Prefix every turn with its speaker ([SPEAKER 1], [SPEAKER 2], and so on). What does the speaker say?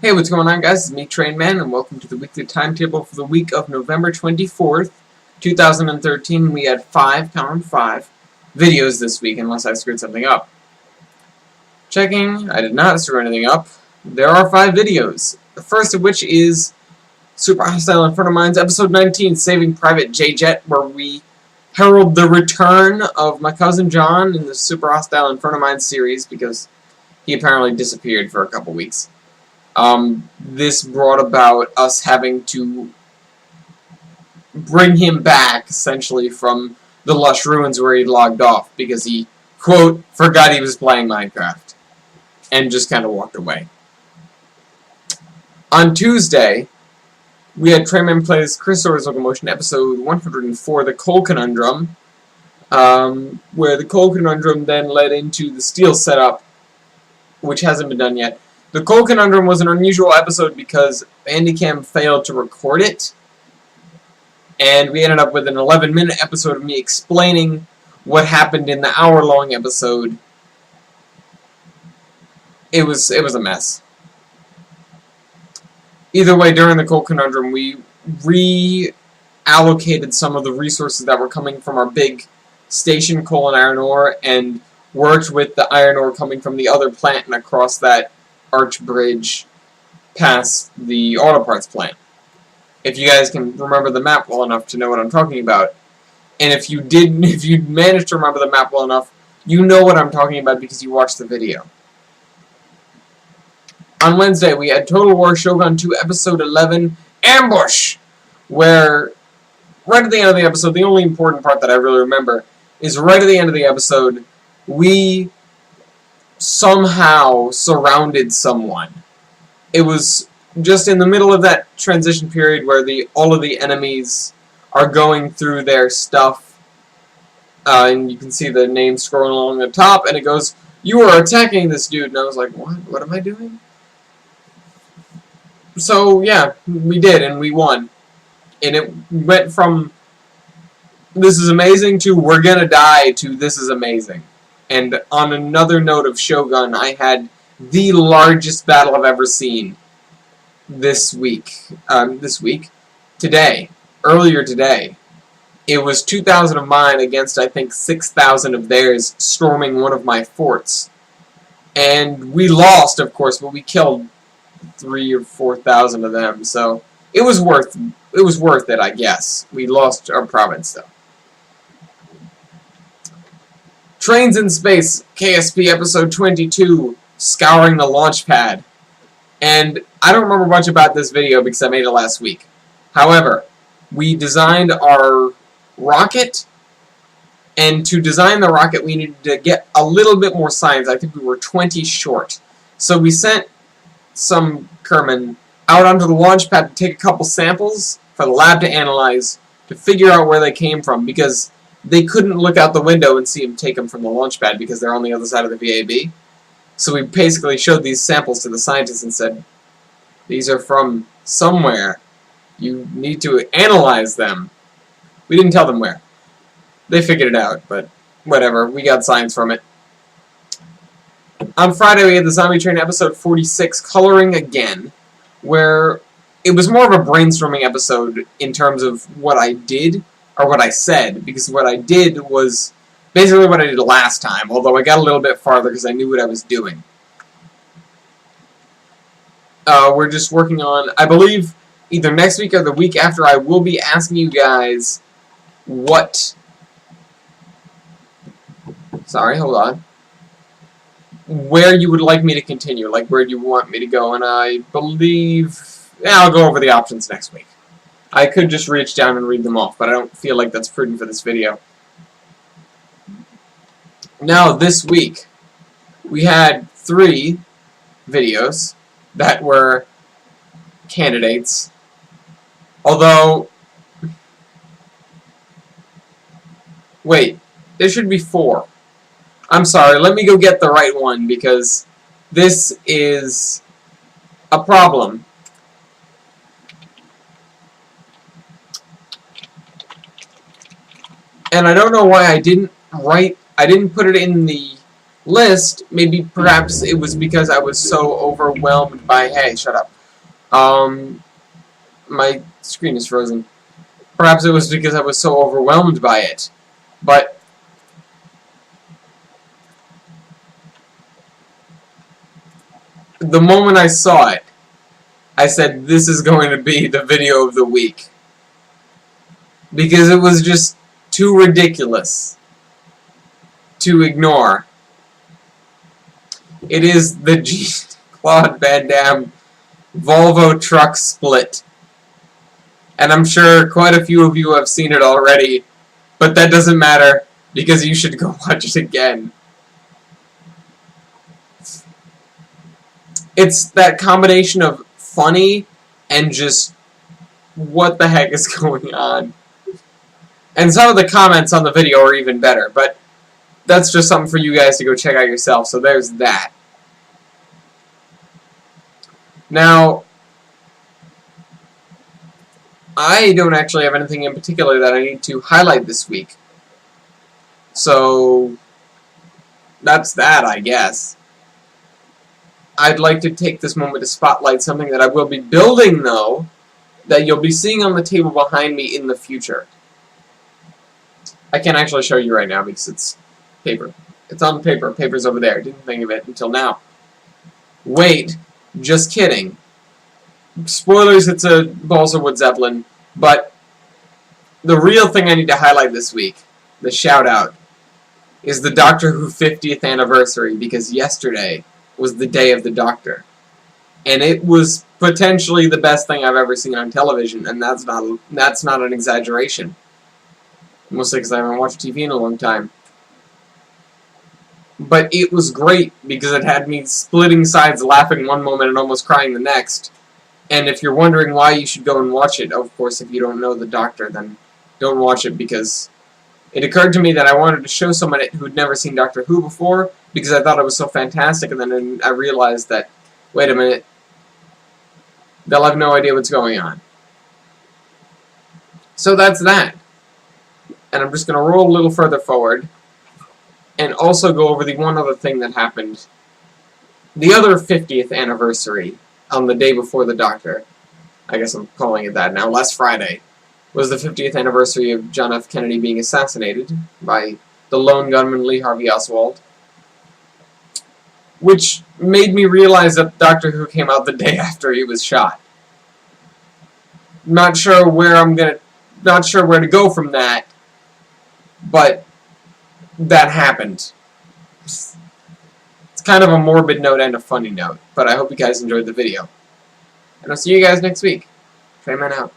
[SPEAKER 1] Hey, what's going on, guys? It's me, Train Man, and welcome to the weekly timetable for the week of November 24th, 2013. We had five videos this week, unless I screwed something up. Checking, I did not screw anything up. There are 5 videos. The first of which is Super Hostile in Front of Mine's episode 19, Saving Private J-Jet, where we herald the return of my cousin John in the Super Hostile in Front of Mine series, because he apparently disappeared for a couple weeks. This brought about us having to bring him back, essentially, from the lush ruins where he logged off, because he, quote, forgot he was playing Minecraft, and just kind of walked away. On Tuesday, we had Trainman Plays Chrysaor's Locomotion, episode 104, The Coal Conundrum, where the Coal Conundrum then led into the steel setup, which hasn't been done yet. The Coal Conundrum was an unusual episode because Bandicam failed to record it, and we ended up with an 11-minute episode of me explaining what happened in the hour-long episode. It was a mess. Either way, during the Coal Conundrum, we reallocated some of the resources that were coming from our big station, coal and iron ore, and worked with the iron ore coming from the other plant and across that arch bridge past the auto parts plant. If you guys can remember the map well enough to know what I'm talking about, and if you managed to remember the map well enough, you know what I'm talking about because you watched the video. On Wednesday, we had Total War Shogun 2 Episode 11, Ambush, where right at the end of the episode, the only important part that I really remember is right at the end of the episode, we somehow surrounded someone. It was just in the middle of that transition period where all of the enemies are going through their stuff, and you can see the name scrolling along the top, and it goes, "You are attacking this dude," and I was like, what am I doing? So yeah, we did, and we won. And it went from "this is amazing" to "we're gonna die" to "this is amazing." And on another note of Shogun, I had the largest battle I've ever seen this week. Earlier today. It was 2,000 of mine against, I think, 6,000 of theirs storming one of my forts. And we lost, of course, but we killed 3,000 or 4,000 of them, so it was worth it, I guess. We lost our province, though. Trains in Space, KSP episode 22, Scouring the Launch Pad. And I don't remember much about this video because I made it last week. However, we designed our rocket, and to design the rocket we needed to get a little bit more science. I think we were 20 short. So we sent some Kerman out onto the launch pad to take a couple samples for the lab to analyze, to figure out where they came from, because they couldn't look out the window and see him take them from the launch pad because they're on the other side of the VAB. So we basically showed these samples to the scientists and said, "These are from somewhere. You need to analyze them." We didn't tell them where. They figured it out, but whatever. We got science from it. On Friday, we had the Zombie Train episode 46, Coloring Again, where it was more of a brainstorming episode in terms of what I did, or what I said, because what I did was basically what I did last time, although I got a little bit farther because I knew what I was doing. We're just working on, I believe, either next week or the week after, I will be asking you guys what... Sorry, hold on. Where you would like me to continue, like where you want me to go, and I believe... Yeah, I'll go over the options next week. I could just reach down and read them off, but I don't feel like that's prudent for this video. Now, this week, we had 3 videos that were candidates. Although... Wait, there should be 4. I'm sorry, let me go get the right one, because this is a problem. And I don't know why I didn't put it in the list. Maybe perhaps it was because I was so overwhelmed by, hey, shut up. My screen is frozen. Perhaps it was because I was so overwhelmed by it. But the moment I saw it, I said, this is going to be the video of the week. Because it was just too ridiculous to ignore. It is the Jean-Claude Van Damme Volvo truck split. And I'm sure quite a few of you have seen it already, but that doesn't matter, because you should go watch it again. It's that combination of funny and just what the heck is going on. And some of the comments on the video are even better, but that's just something for you guys to go check out yourself, so there's that. Now, I don't actually have anything in particular that I need to highlight this week. So, that's that, I guess. I'd like to take this moment to spotlight something that I will be building, though, that you'll be seeing on the table behind me in the future. I can't actually show you right now because it's paper. It's on paper. Paper's over there. Didn't think of it until now. Wait. Just kidding. Spoilers, it's a balsa wood zeppelin. But the real thing I need to highlight this week, the shout out, is the Doctor Who 50th anniversary, because yesterday was the day of the Doctor. And it was potentially the best thing I've ever seen on television, and that's not an exaggeration. Mostly because I haven't watched TV in a long time. But it was great because it had me splitting sides, laughing one moment and almost crying the next. And if you're wondering why you should go and watch it, of course, if you don't know the Doctor, then don't watch it, because it occurred to me that I wanted to show someone who'd never seen Doctor Who before, because I thought it was so fantastic, and then I realized that, wait a minute, they'll have no idea what's going on. So that's that. And I'm just going to roll a little further forward and also go over the one other thing that happened. The other 50th anniversary on the day before the Doctor, I guess I'm calling it that now, last Friday, was the 50th anniversary of John F. Kennedy being assassinated by the lone gunman Lee Harvey Oswald, which made me realize that Doctor Who came out the day after he was shot. Not sure where to go from that, but that happened. It's kind of a morbid note and a funny note, but I hope you guys enjoyed the video. And I'll see you guys next week. Trayman out.